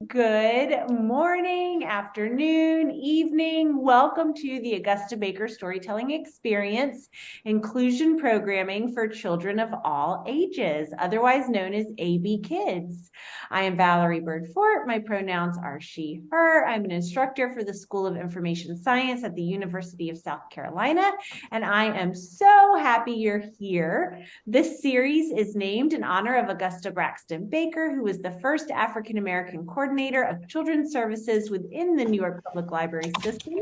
Good morning, afternoon, evening. Welcome to the Augusta Baker Storytelling Experience, inclusion programming for children of all ages, otherwise known as AB Kids. I am Valerie Birdfort. My pronouns are she, her. I'm an instructor for the School of Information Science at the University of South Carolina, and I am so happy you're here. This series is named in honor of Augusta Braxton Baker, who was the first African-American coordinator of children's services within the New York Public Library system.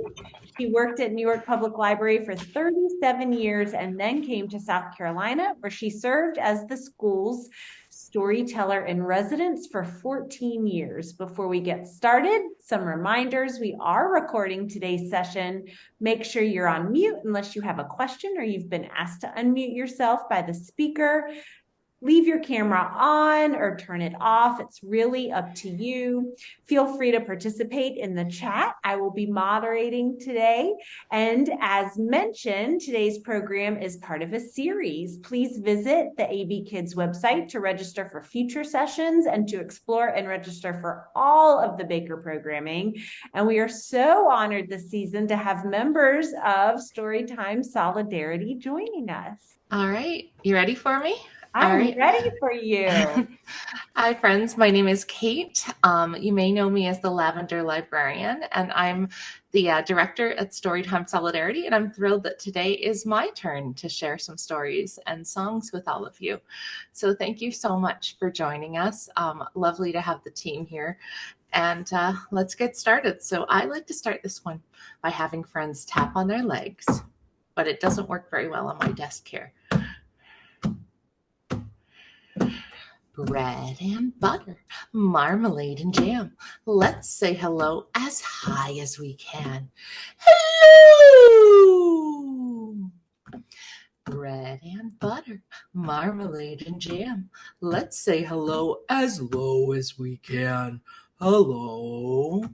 She worked at New York Public Library for 37 years and then came to South Carolina, where she served as the school's storyteller in residence for 14 years. Before we get started, some reminders. We are recording today's session. Make sure you're on mute unless you have a question or you've been asked to unmute yourself by the speaker. Leave your camera on or turn it off. It's really up to you. Feel free to participate in the chat. I will be moderating today. And as mentioned, today's program is part of a series. Please visit the AB Kids website to register for future sessions and to explore and register for all of the Baker programming. And we are so honored this season to have members of Storytime Solidarity joining us. All right. You ready for me? I'm ready for you. Hi, friends. My name is Kate. You may know me as the Lavender Librarian, and I'm the director at Storytime Solidarity, and I'm thrilled that today is my turn to share some stories and songs with all of you. So thank you so much for joining us. Lovely to have the team here. And let's get started. So I like to start this one by having friends tap on their legs, but it doesn't work very well on my desk here. Bread and butter, marmalade and jam. Let's say hello as high as we can. Hello! Bread and butter, marmalade and jam. Let's say hello as low as we can. Hello.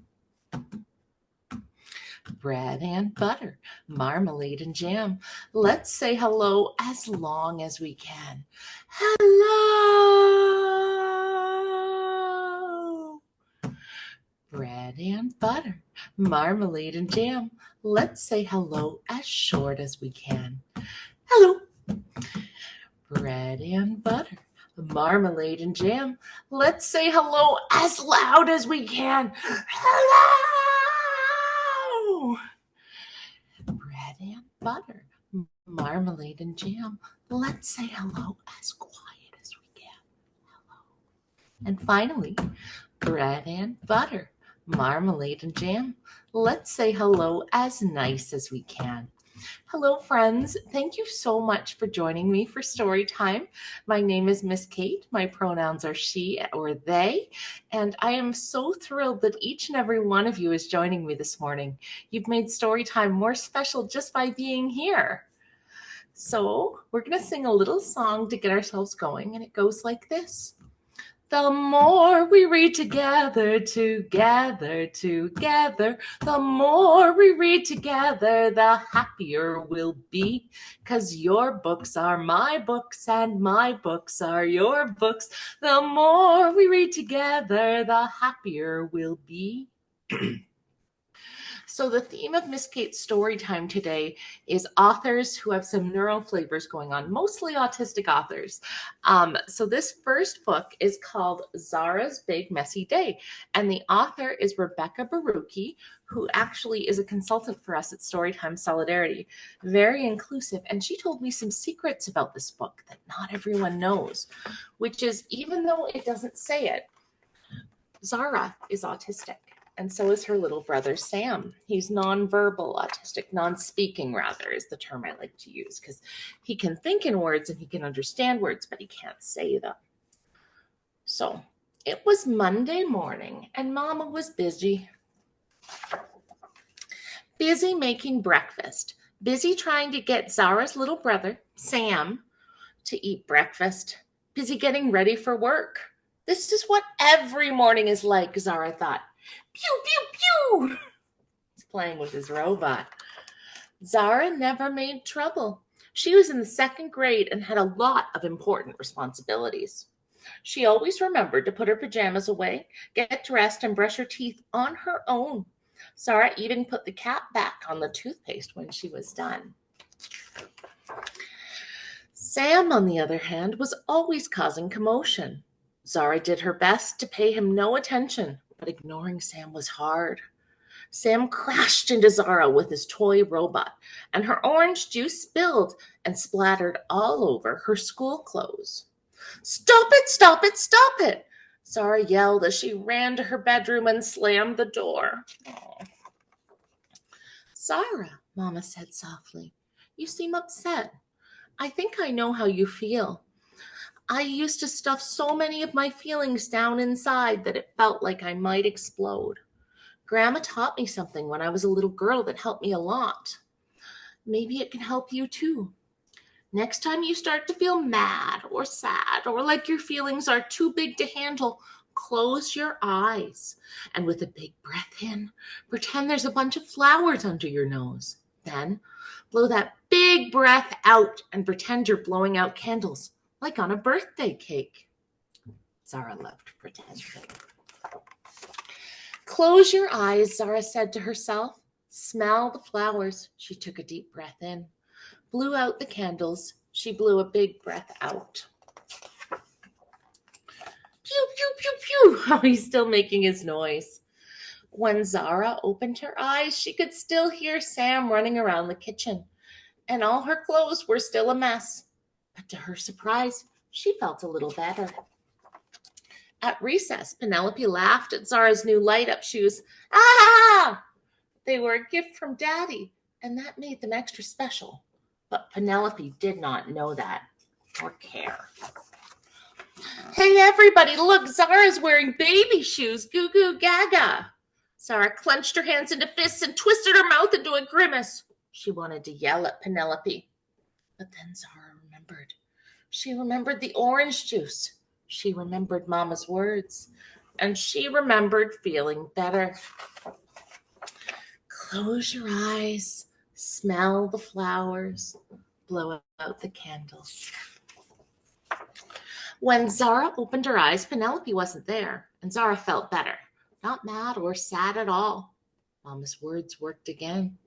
Bread and butter, marmalade and jam. Let's say hello as long as we can. Hello. Bread and butter, marmalade and jam. Let's say hello as short as we can. Hello. Bread and butter, marmalade and jam. Let's say hello as loud as we can. Hello. Bread and butter, marmalade and jam. Let's say hello as quiet as we can. Hello. And finally, bread and butter, marmalade and jam. Let's say hello as nice as we can. Hello, friends. Thank you so much for joining me for story time. My name is Miss Kate. My pronouns are she or they, and I am so thrilled that each and every one of you is joining me this morning. You've made story time more special just by being here. So we're going to sing a little song to get ourselves going, and it goes like this. The more we read together, the more we read together, the happier we'll be. 'Cause your books are my books and my books are your books. The more we read together, the happier we'll be. So the theme of Miss Kate's story time today is authors who have some neural flavors going on, mostly autistic authors. So this first book is called Zara's Big Messy Day, and the author is Rebecca Barucki, who actually is a consultant for us at Storytime Solidarity. Very inclusive, and she told me some secrets about this book that not everyone knows, which is, even though it doesn't say it, Zara is autistic. And so is her little brother, Sam. He's nonverbal autistic, non-speaking rather is the term I like to use, because he can think in words and he can understand words, but he can't say them. So it was Monday morning and Mama was busy making breakfast, busy trying to get Zara's little brother, Sam, to eat breakfast, busy getting ready for work. This is what every morning is like, Zara thought. Pew, pew, pew. He's playing with his robot. Zara never made trouble. She was in the second grade and had a lot of important responsibilities. She always remembered to put her pajamas away, get dressed, and brush her teeth on her own. Zara even put the cap back on the toothpaste when she was done. Sam, on the other hand, was always causing commotion. Zara did her best to pay him no attention, but ignoring Sam was hard. Sam crashed into Zara with his toy robot, and her orange juice spilled and splattered all over her school clothes. "Stop it, stop it, stop it!" Zara yelled as she ran to her bedroom and slammed the door. Aww. "Zara," Mama said softly, "you seem upset. I think I know how you feel. I used to stuff so many of my feelings down inside that it felt like I might explode. Grandma taught me something when I was a little girl that helped me a lot. Maybe it can help you too. Next time you start to feel mad or sad or like your feelings are too big to handle, close your eyes and with a big breath in, pretend there's a bunch of flowers under your nose. Then blow that big breath out and pretend you're blowing out candles like on a birthday cake." Zara loved pretending. "Close your eyes," Zara said to herself. "Smell the flowers." She took a deep breath in. Blew out the candles. She blew a big breath out. Pew, pew, pew, pew. Oh, he's still making his noise. When Zara opened her eyes, she could still hear Sam running around the kitchen, and all her clothes were still a mess. But to her surprise, she felt a little better. At recess, Penelope laughed at Zara's new light-up shoes. "Ah!" They were a gift from Daddy, and that made them extra special. But Penelope did not know that or care. "Hey, everybody, look, Zara's wearing baby shoes. Goo goo gaga." Zara clenched her hands into fists and twisted her mouth into a grimace. She wanted to yell at Penelope. But then Zara remembered. She remembered the orange juice. She remembered Mama's words. And she remembered feeling better. Close your eyes. Smell the flowers. Blow out the candles. When Zara opened her eyes, Penelope wasn't there, and Zara felt better. Not mad or sad at all. Mama's words worked again.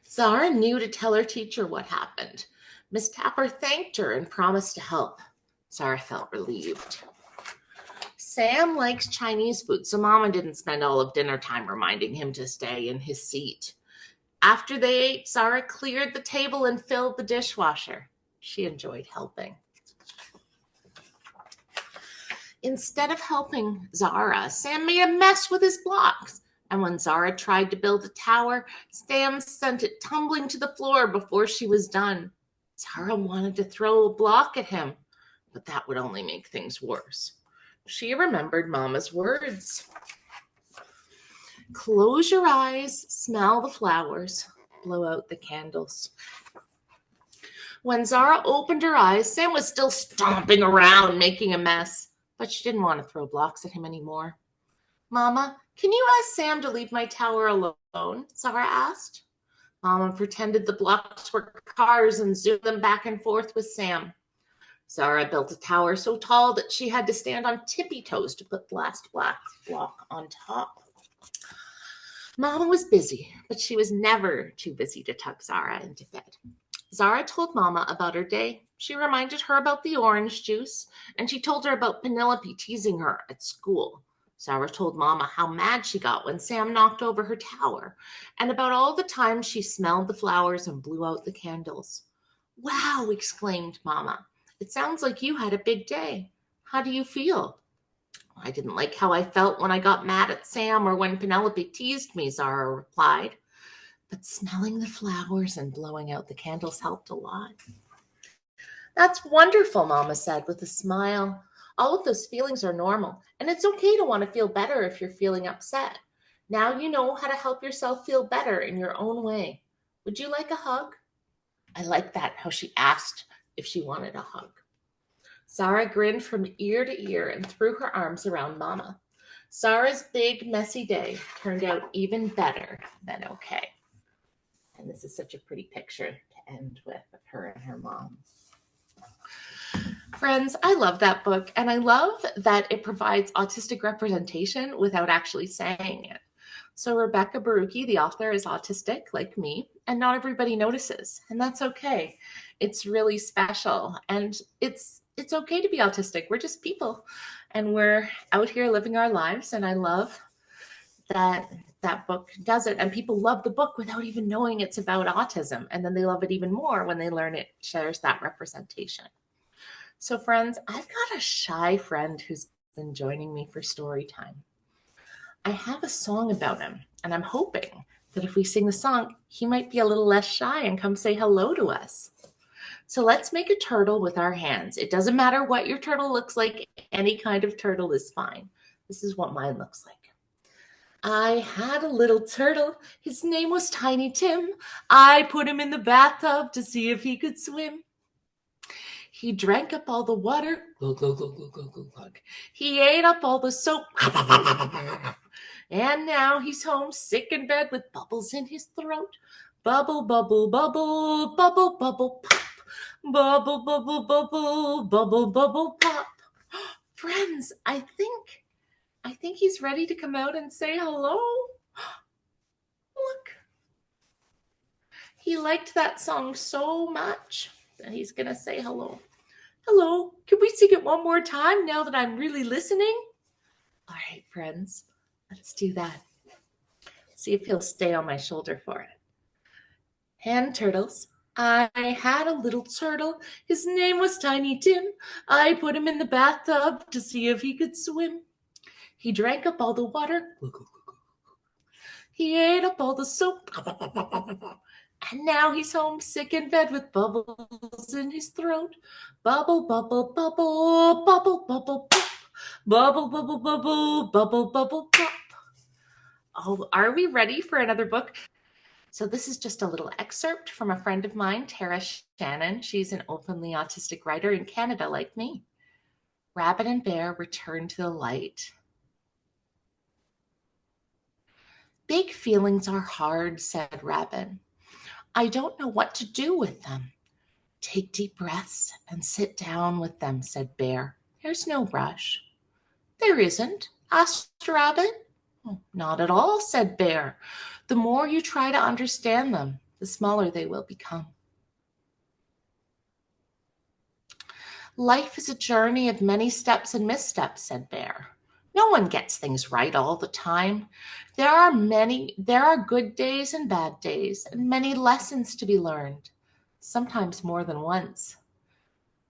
Zara knew to tell her teacher what happened. Miss Tapper thanked her and promised to help. Zara felt relieved. Sam likes Chinese food, so Mama didn't spend all of dinner time reminding him to stay in his seat. After they ate, Zara cleared the table and filled the dishwasher. She enjoyed helping. Instead of helping Zara, Sam made a mess with his blocks. And when Zara tried to build a tower, Sam sent it tumbling to the floor before she was done. Zara wanted to throw a block at him, but that would only make things worse. She remembered Mama's words. Close your eyes, smell the flowers, blow out the candles. When Zara opened her eyes, Sam was still stomping around, making a mess, but she didn't want to throw blocks at him anymore. Mama, can you ask Sam to leave my tower alone? Zara asked. Mama pretended the blocks were cars and zoomed them back and forth with Sam. Zara built a tower so tall that she had to stand on tippy toes to put the last black block on top. Mama was busy, but she was never too busy to tuck Zara into bed. Zara told Mama about her day. She reminded her about the orange juice, and she told her about Penelope teasing her at school. Zara told Mama how mad she got when Sam knocked over her tower, and about all the times she smelled the flowers and blew out the candles. Wow, exclaimed Mama. It sounds like you had a big day. How do you feel? I didn't like how I felt when I got mad at Sam or when Penelope teased me, Zara replied. But smelling the flowers and blowing out the candles helped a lot. That's wonderful, Mama said with a smile. All of those feelings are normal, and it's okay to want to feel better if you're feeling upset. Now you know how to help yourself feel better in your own way. Would you like a hug? I like that, how she asked if she wanted a hug. Zara grinned from ear to ear and threw her arms around Mama. Zara's big, messy day turned out even better than okay. And this is such a pretty picture to end with of her and her mom. Friends, I love that book, and I love that it provides autistic representation without actually saying it. So Rebecca Barucki, the author, is autistic like me, and not everybody notices, and that's okay. It's really special, and it's okay to be autistic. We're just people, and we're out here living our lives, and I love that that book does it, and people love the book without even knowing it's about autism, and then they love it even more when they learn it shares that representation. So friends, I've got a shy friend who's been joining me for story time. I have a song about him, and I'm hoping that if we sing the song, he might be a little less shy and come say hello to us. So let's make a turtle with our hands. It doesn't matter what your turtle looks like, any kind of turtle is fine. This is what mine looks like. I had a little turtle. His name was Tiny Tim. I put him in the bathtub to see if he could swim. He drank up all the water. Glug, glug, glug, glug, glug, glug, glug. He ate up all the soap. And now he's home sick in bed with bubbles in his throat. Bubble, bubble, bubble, bubble, bubble, pop. Bubble, bubble, bubble, bubble, bubble, pop. Friends, I think he's ready to come out and say hello. Look. He liked that song so much that he's going to say hello. Hello, can we sing it one more time now that I'm really listening? All right, friends, let's do that. See if he'll stay on my shoulder for it. Hand turtles. I had a little turtle. His name was Tiny Tim. I put him in the bathtub to see if he could swim. He drank up all the water. He ate up all the soap. And now he's home sick in bed with bubbles in his throat. Bubble, bubble, bubble, bubble, bubble, pop. Bubble, bubble, bubble, bubble, bubble, pop. Oh, are we ready for another book? So this is just a little excerpt from a friend of mine, Tara Shannon. She's an openly autistic writer in Canada like me. Rabbit and Bear return to the light. Big feelings are hard, said Rabbit. I don't know what to do with them. Take deep breaths and sit down with them, said Bear. There's no rush. There isn't, asked Rabbit. Not at all, said Bear. The more you try to understand them, the smaller they will become. Life is a journey of many steps and missteps, said Bear. No one gets things right all the time. There are good days and bad days, and many lessons to be learned, sometimes more than once.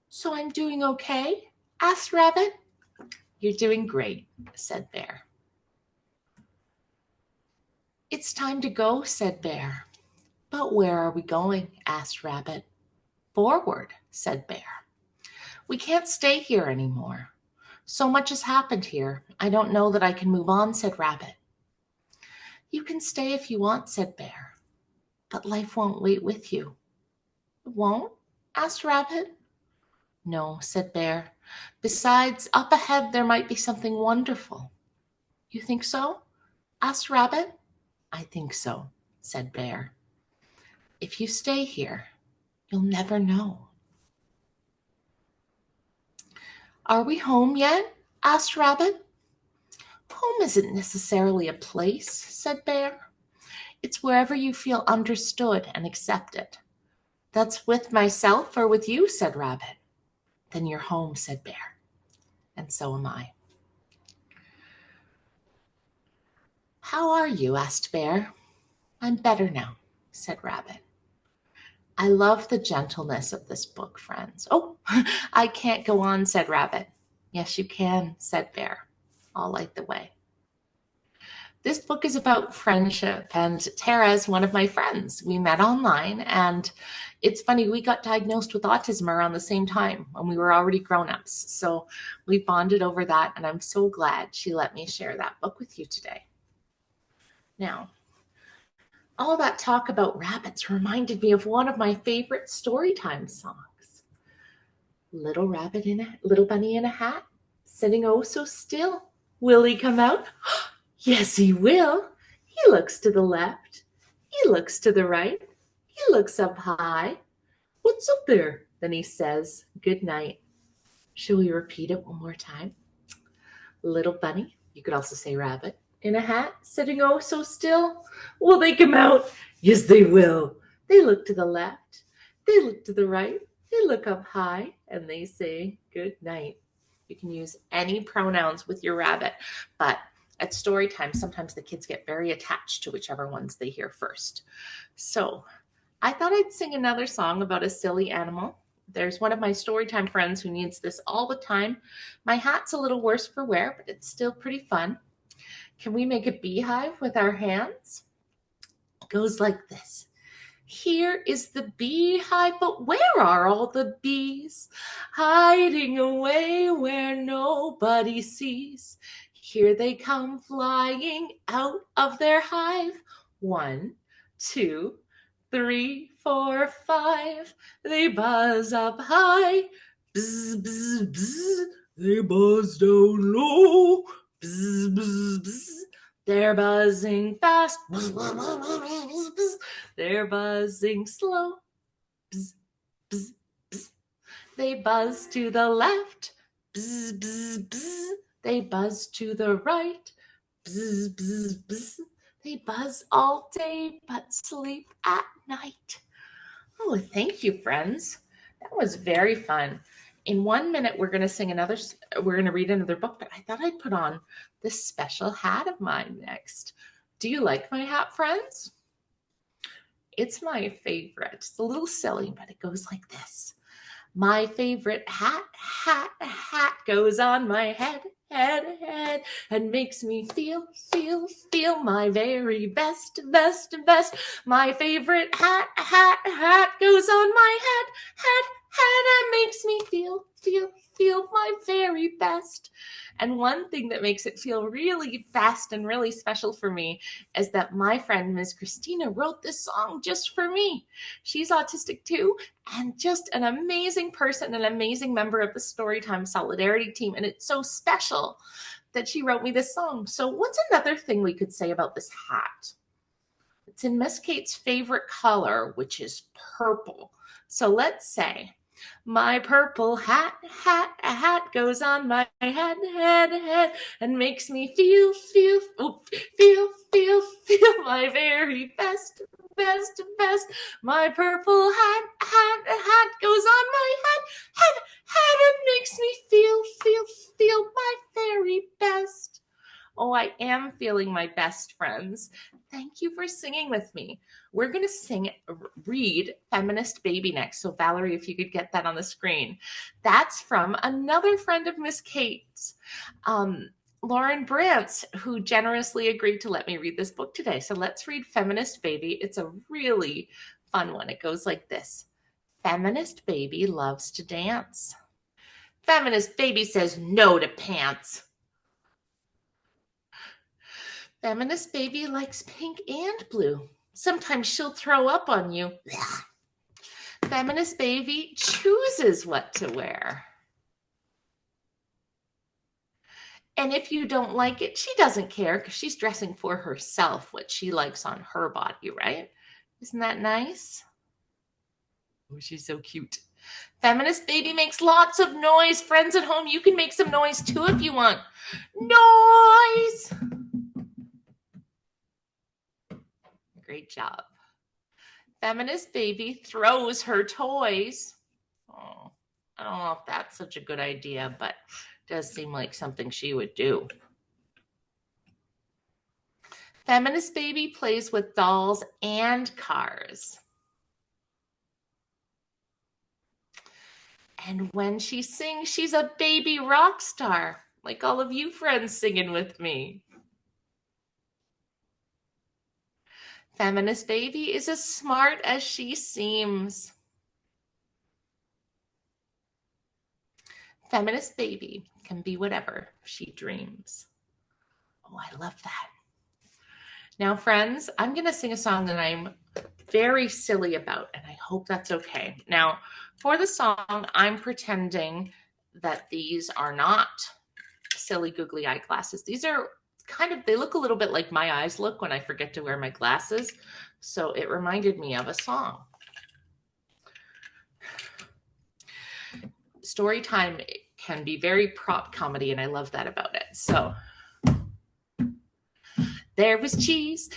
So I'm doing okay? Asked Rabbit. You're doing great, said Bear. It's time to go, said Bear. But where are we going? Asked Rabbit. Forward, said Bear. We can't stay here anymore. So much has happened here. I don't know that I can move on, said Rabbit. You can stay if you want, said Bear. But life won't wait with you. It won't? Asked Rabbit. No, said Bear. Besides, up ahead there might be something wonderful. You think so? Asked Rabbit. I think so, said Bear. If you stay here, you'll never know. Are we home yet? Asked Rabbit. Home isn't necessarily a place, said Bear. It's wherever you feel understood and accepted. That's with myself or with you, said Rabbit. Then you're home, said Bear. And so am I. How are you? Asked Bear. I'm better now, said Rabbit. I love the gentleness of this book, friends. Oh, I can't go on, said Rabbit. Yes, you can, said Bear. I'll light the way. This book is about friendship, and Tara is one of my friends. We met online, and it's funny, we got diagnosed with autism around the same time when we were already grown-ups. So we bonded over that, and I'm so glad she let me share that book with you today. Now, all that talk about rabbits reminded me of one of my favorite storytime songs. Little bunny in a hat, sitting oh so still. Will he come out? Yes, he will. He looks to the left. He looks to the right. He looks up high. What's up there? Then he says, good night. Shall we repeat it one more time? Little bunny, you could also say rabbit, in a hat, sitting oh so still. Will they come out? Yes, they will. They look to the left, they look to the right, they look up high, and they say good night. You can use any pronouns with your rabbit, but at story time, sometimes the kids get very attached to whichever ones they hear first. So I thought I'd sing another song about a silly animal. There's one of my storytime friends who needs this all the time. My hat's a little worse for wear, but it's still pretty fun. Can we make a beehive with our hands? It goes like this. Here is the beehive, but where are all the bees? Hiding away where nobody sees. Here they come flying out of their hive. 1, 2, 3, 4, 5. They buzz up high. Bzz, bzz, bzz. They buzz down low. Bzz, bzz, bzz. They're buzzing fast. Bzz, bzz, bzz, bzz, bzz. They're buzzing slow. Bzz, bzz, bzz. They buzz to the left. Bzz, bzz, bzz. They buzz to the right. Bzz, bzz, bzz. They buzz all day but sleep at night. Oh, thank you, friends. That was very fun. In 1 minute, we're going to read another book, but I thought I'd put on this special hat of mine next. Do you like my hat, friends? It's my favorite. It's a little silly, but it goes like this. My favorite hat goes on my head, and makes me feel my very best. My favorite hat goes on my head, and makes me feel my very best. And one thing that makes it feel really best and really special for me is that my friend, Ms. Christina, wrote this song just for me. She's autistic too, and just an amazing person, an amazing member of the Storytime Solidarity team. And it's so special that she wrote me this song. So what's another thing we could say about this hat? It's in Miss Kate's favorite color, which is purple. So let's say, my purple hat goes on my head, and makes me feel my very best. My purple hat goes on my head, and makes me feel my very best. Oh, I am feeling my best, friends. Thank you for singing with me. We're going to read Feminist Baby next. So Valerie, if you could get that on the screen. That's from another friend of Miss Kate's, Lauren Brantz, who generously agreed to let me read this book today. So let's read Feminist Baby. It's a really fun one. It goes like this. Feminist Baby loves to dance. Feminist Baby says no to pants. Feminist Baby likes pink and blue. Sometimes she'll throw up on you. Feminist Baby chooses what to wear. And if you don't like it, she doesn't care because she's dressing for herself what she likes on her body, right? Isn't that nice? Oh, she's so cute. Feminist Baby makes lots of noise. Friends at home, you can make some noise too if you want. Noise! Great job. Feminist Baby throws her toys. Oh, I don't know if that's such a good idea, but it does seem like something she would do. Feminist Baby plays with dolls and cars. And when she sings, she's a baby rock star, like all of you friends singing with me. Feminist Baby is as smart as she seems. Feminist Baby can be whatever she dreams. Oh, I love that. Now, friends, I'm going to sing a song that I'm very silly about, and I hope that's okay. Now, for the song, I'm pretending that these are not silly googly eye glasses. These are they look a little bit like my eyes look when I forget to wear my glasses. So it reminded me of a song. Storytime can be very prop comedy, and I love that about it. So there was cheese,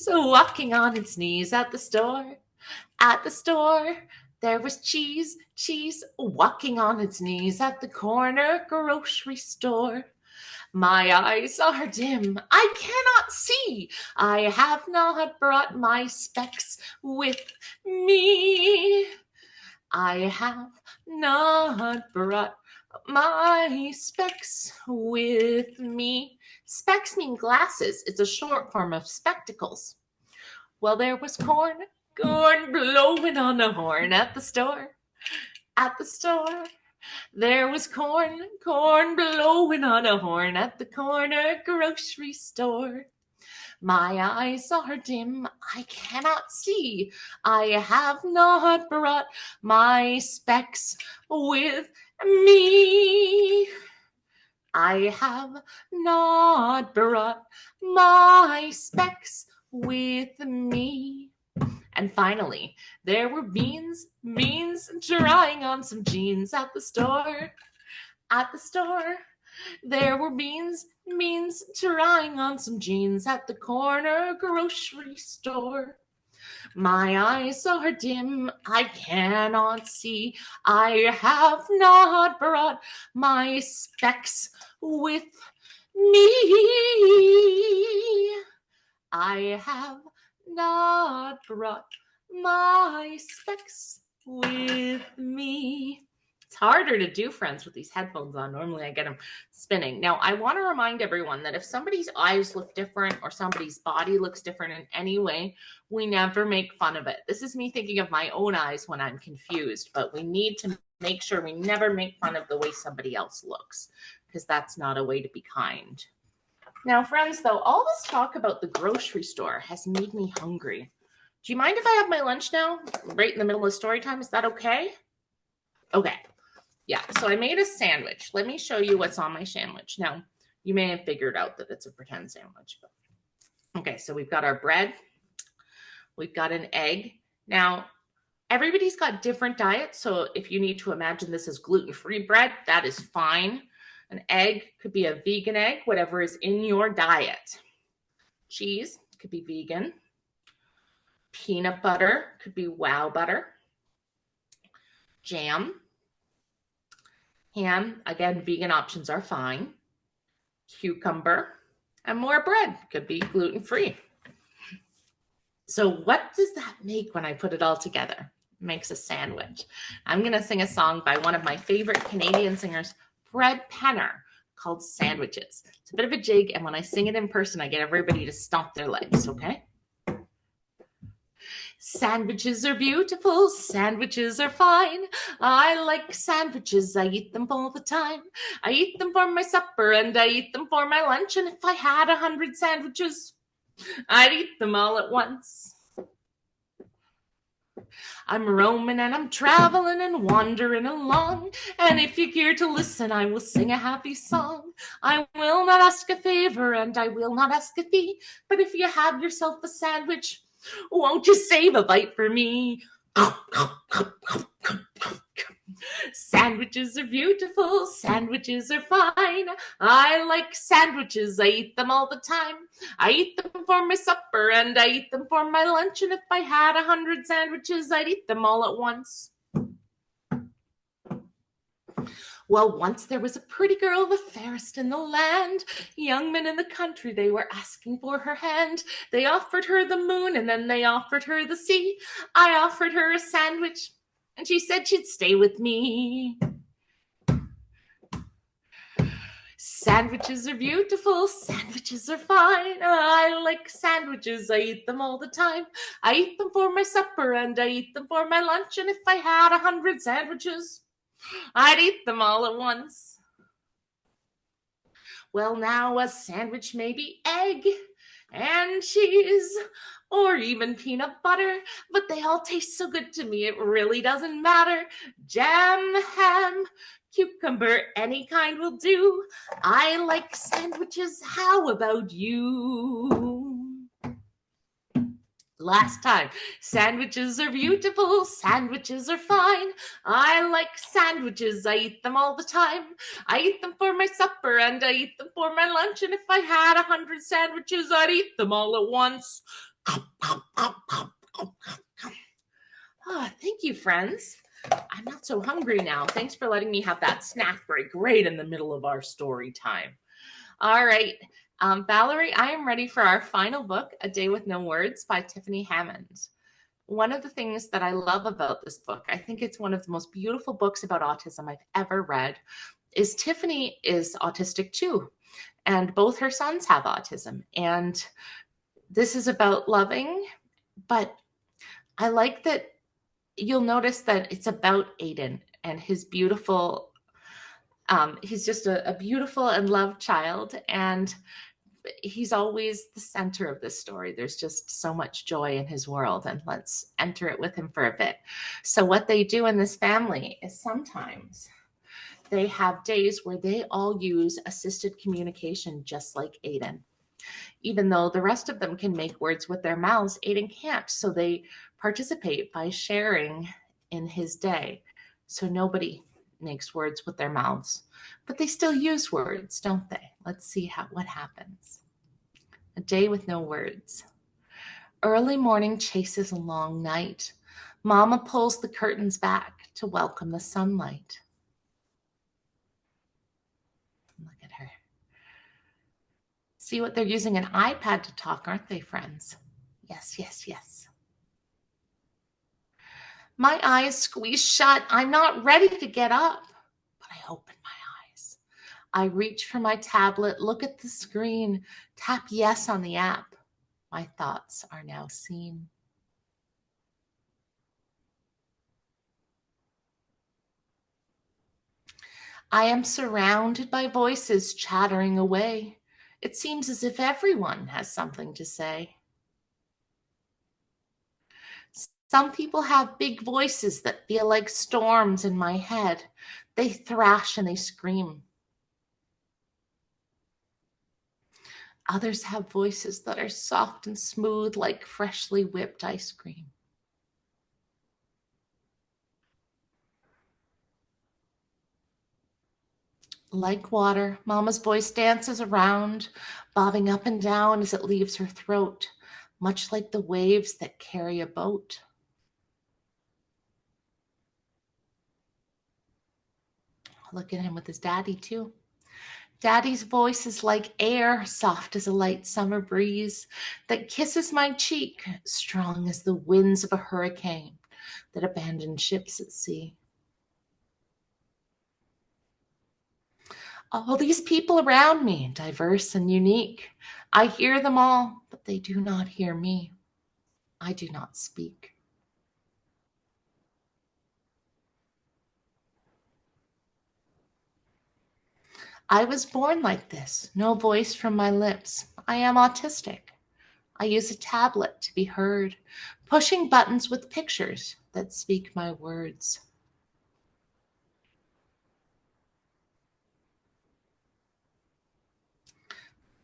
walking on its knees at the store. At the store, there was cheese, walking on its knees at the corner grocery store. My eyes are dim, I cannot see. I have not brought my specs with me. I have not brought my specs with me. Specs mean glasses. It's a short form of spectacles. Well, there was corn blowing on a horn at the store. At the store, there was corn blowing on a horn at the corner grocery store. My eyes are dim, I cannot see. I have not brought my specs with me. I have not brought my specs with me. And finally, there were beans trying on some jeans at the store. At the store, there were beans trying on some jeans at the corner grocery store. My eyes are dim, I cannot see. I have not brought my specs with me. I have not brought my specs with me. It's harder to do, friends, with these headphones on. Normally I get them spinning. Now, I want to remind everyone that if somebody's eyes look different or somebody's body looks different in any way, we never make fun of it. This is me thinking of my own eyes when I'm confused, but we need to make sure we never make fun of the way somebody else looks, because that's not a way to be kind. Now, friends, though, all this talk about the grocery store has made me hungry. Do you mind if I have my lunch now, right in the middle of story time? Is that okay? Okay. Yeah, so I made a sandwich. Let me show you what's on my sandwich. Now, you may have figured out that it's a pretend sandwich. But... Okay, so we've got our bread. We've got an egg. Now, everybody's got different diets, so if you need to imagine this as gluten-free bread, that is fine. An egg could be a vegan egg, whatever is in your diet. Cheese could be vegan. Peanut butter could be wow butter. Jam. Ham, again, vegan options are fine. Cucumber, and more bread, could be gluten-free. So what does that make when I put it all together? It makes a sandwich. I'm going to sing a song by one of my favorite Canadian singers, Fred Penner, called Sandwiches. It's a bit of a jig, and when I sing it in person, I get everybody to stomp their legs, okay? Sandwiches are beautiful, sandwiches are fine. I like sandwiches, I eat them all the time. I eat them for my supper and I eat them for my lunch. And if I had 100 sandwiches, I'd eat them all at once. I'm roaming and I'm traveling and wandering along. And if you care to listen, I will sing a happy song. I will not ask a favor and I will not ask a fee. But if you have yourself a sandwich, won't you save a bite for me? Sandwiches are beautiful, sandwiches are fine. I like sandwiches, I eat them all the time. I eat them for my supper and I eat them for my lunch. And if I had 100 sandwiches, I'd eat them all at once. Well, once there was a pretty girl, the fairest in the land. Young men in the country, they were asking for her hand. They offered her the moon and then they offered her the sea. I offered her a sandwich and she said she'd stay with me. Sandwiches are beautiful, sandwiches are fine. I like sandwiches, I eat them all the time. I eat them for my supper and I eat them for my lunch. And if I had 100 sandwiches, I'd eat them all at once. Well, now a sandwich may be egg and cheese or even peanut butter, but they all taste so good to me, it really doesn't matter. Jam, ham, cucumber, any kind will do. I like sandwiches, how about you? Last time. Sandwiches are beautiful. Sandwiches are fine. I like sandwiches. I eat them all the time. I eat them for my supper and I eat them for my lunch. And if I had 100 sandwiches, I'd eat them all at once. Oh, thank you, friends. I'm not so hungry now. Thanks for letting me have that snack break right in the middle of our story time. All right. Valerie, I am ready for our final book, A Day with No Words by Tiffany Hammond. One of the things that I love about this book, I think it's one of the most beautiful books about autism I've ever read, is Tiffany is autistic too, and both her sons have autism. And this is about loving, but I like that you'll notice that it's about Aiden and his beautiful, he's just a beautiful and loved child. And he's always the center of this story. There's just so much joy in his world, and let's enter it with him for a bit. So what they do in this family is sometimes they have days where they all use assisted communication, just like Aiden. Even though the rest of them can make words with their mouths, Aiden can't. So they participate by sharing in his day. So nobody makes words with their mouths, but they still use words, don't they? Let's see what happens. A day with no words. Early morning chases a long night. Mama pulls the curtains back to welcome the sunlight. Look at her. See what they're using an iPad to talk, aren't they, friends? Yes, yes, yes. My eyes squeeze shut. I'm not ready to get up, but I open my eyes. I reach for my tablet, look at the screen, tap yes on the app. My thoughts are now seen. I am surrounded by voices chattering away. It seems as if everyone has something to say. Some people have big voices that feel like storms in my head. They thrash and they scream. Others have voices that are soft and smooth like freshly whipped ice cream. Like water, Mama's voice dances around, bobbing up and down as it leaves her throat, much like the waves that carry a boat. Look at him with his daddy, too. Daddy's voice is like air, soft as a light summer breeze that kisses my cheek, strong as the winds of a hurricane that abandoned ships at sea. All these people around me, diverse and unique. I hear them all, but they do not hear me. I do not speak. I was born like this, no voice from my lips. I am autistic. I use a tablet to be heard, pushing buttons with pictures that speak my words.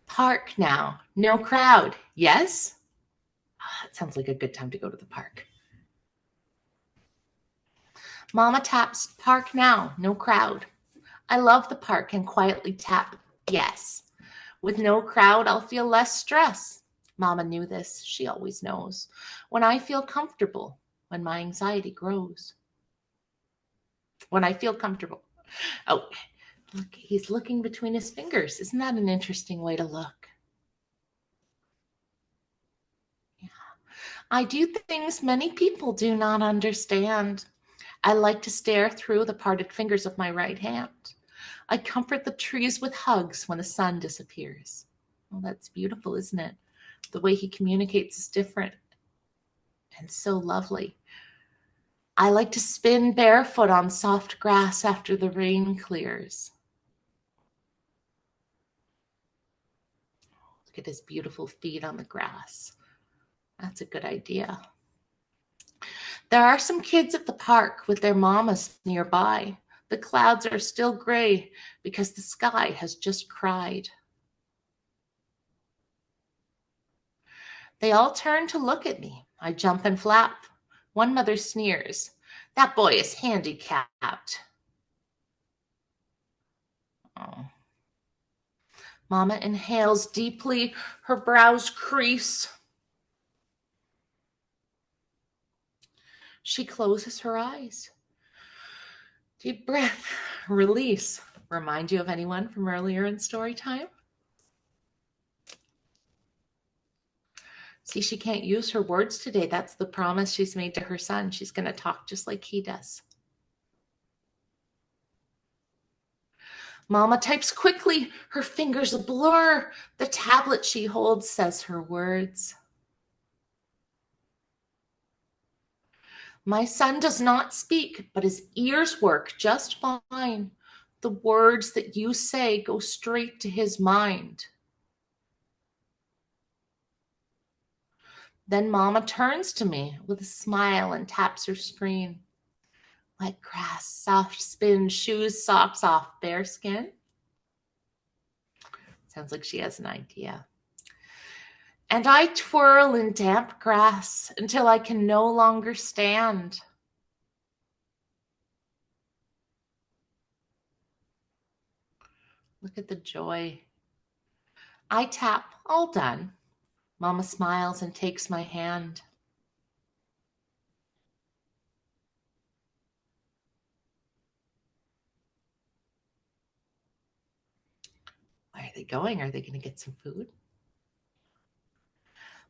Park now, no crowd. Yes? That sounds like a good time to go to the park. Mama taps, park now, no crowd. I love the park and quietly tap, yes. With no crowd, I'll feel less stress. Mama knew this. She always knows. When I feel comfortable, when my anxiety grows. When I feel comfortable. Oh, look, he's looking between his fingers. Isn't that an interesting way to look? Yeah. I do things many people do not understand. I like to stare through the parted fingers of my right hand. I comfort the trees with hugs when the sun disappears. Oh, that's beautiful, isn't it? The way he communicates is different and so lovely. I like to spin barefoot on soft grass after the rain clears. Look at his beautiful feet on the grass. That's a good idea. There are some kids at the park with their mamas nearby. The clouds are still gray because the sky has just cried. They all turn to look at me. I jump and flap. One mother sneers. That boy is handicapped. Oh. Mama inhales deeply. Her brows crease. She closes her eyes. Deep breath. Release. Remind you of anyone from earlier in story time? See, she can't use her words today. That's the promise she's made to her son. She's going to talk just like he does. Mama types quickly. Her fingers blur. The tablet she holds says her words. My son does not speak, but his ears work just fine. The words that you say go straight to his mind. Then Mama turns to me with a smile and taps her screen. Wet grass, soft spin, shoes, socks off, bare skin. Sounds like she has an idea. And I twirl in damp grass until I can no longer stand. Look at the joy. I tap, all done. Mama smiles and takes my hand. Where are they going? Are they going to get some food?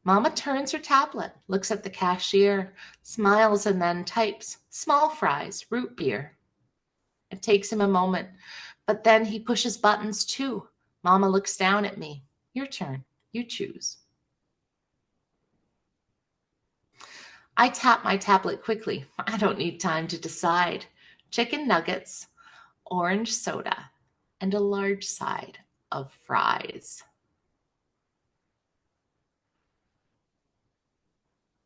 Mama turns her tablet, looks at the cashier, smiles, and then types, small fries, root beer. It takes him a moment, but then he pushes buttons too. Mama looks down at me. Your turn. You choose. I tap my tablet quickly. I don't need time to decide. Chicken nuggets, orange soda, and a large side of fries.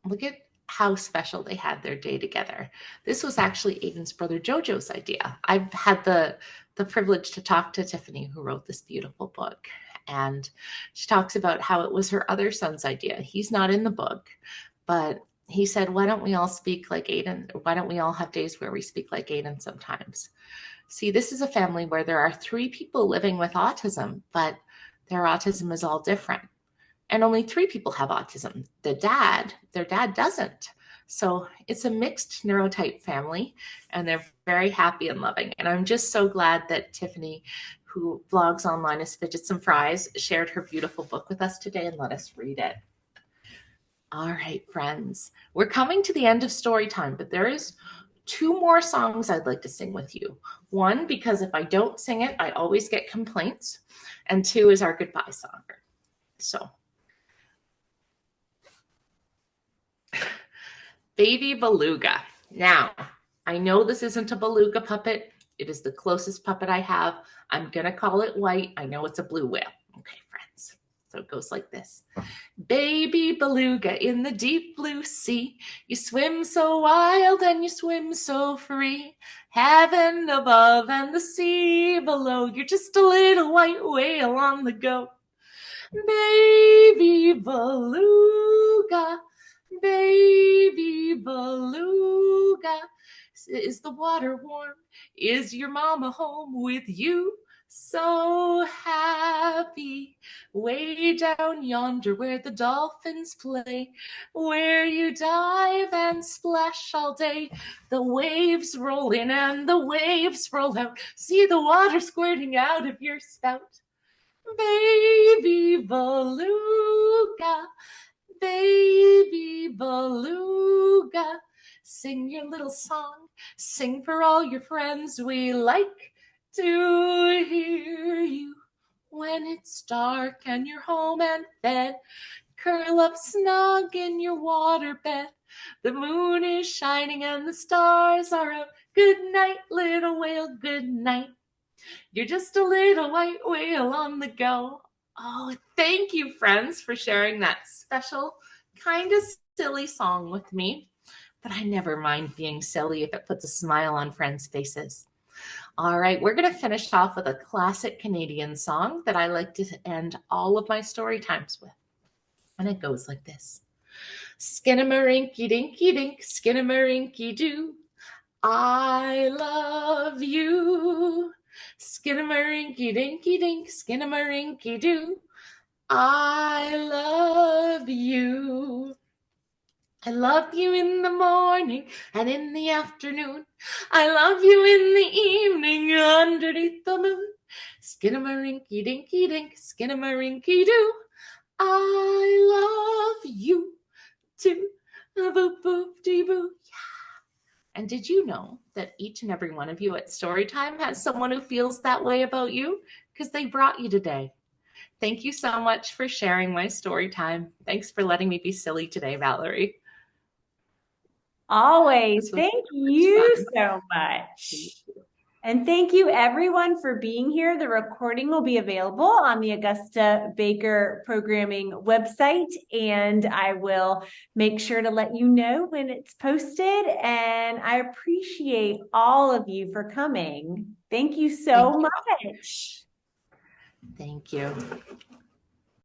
Look at how special they had their day together. This was actually Aiden's brother Jojo's idea. I've had the privilege to talk to Tiffany, who wrote this beautiful book. And she talks about how it was her other son's idea. He's not in the book, but he said, why don't we all speak like Aiden? Why don't we all have days where we speak like Aiden sometimes? See, this is a family where there are 3 people living with autism, but their autism is all different. And only 3 people have autism. Their dad doesn't. So it's a mixed neurotype family, and they're very happy and loving. And I'm just so glad that Tiffany, who vlogs online as Fidgets and Fries, shared her beautiful book with us today and let us read it. All right, friends, we're coming to the end of story time, but there is 2 more songs I'd like to sing with you. 1, because if I don't sing it, I always get complaints. And 2 is our goodbye song. So, Baby Beluga. Now, I know this isn't a beluga puppet. It is the closest puppet I have. I'm going to call it white. I know it's a blue whale. Okay, friends. So it goes like this. Baby beluga in the deep blue sea, you swim so wild and you swim so free. Heaven above and the sea below, you're just a little white whale on the go. Baby beluga, baby beluga, is the water warm? Is your mama home with you? So happy, way down yonder where the dolphins play, where you dive and splash all day. The waves roll in and the waves roll out. See the water squirting out of your spout. Baby beluga, baby beluga, sing your little song, sing for all your friends. We like to hear you when it's dark and you're home and fed. Curl up snug in your waterbed. The moon is shining and the stars are out. Good night, little whale, good night. You're just a little white whale on the go. Oh, thank you, friends, for sharing that special, kind of silly song with me. But I never mind being silly if it puts a smile on friends' faces. All right, we're going to finish off with a classic Canadian song that I like to end all of my story times with. And it goes like this. Skinnamarink dinky dink, skinnamarink doo. I love you. Skinnamarink dinky dink, skinnamarink doo. I love you. I love you in the morning and in the afternoon. I love you in the evening underneath the moon. Skinnamarink dinky dink, skinnamarink doo. I love you too. Boop boop dee boo. And did you know that each and every one of you at Storytime has someone who feels that way about you? Because they brought you today. Thank you so much for sharing my story time. Thanks for letting me be silly today, Valerie. Always. This was Thank so you much so much. And thank you everyone for being here. The recording will be available on the Augusta Baker Programming website, and I will make sure to let you know when it's posted. And I appreciate all of you for coming. Thank you so much. Thank you.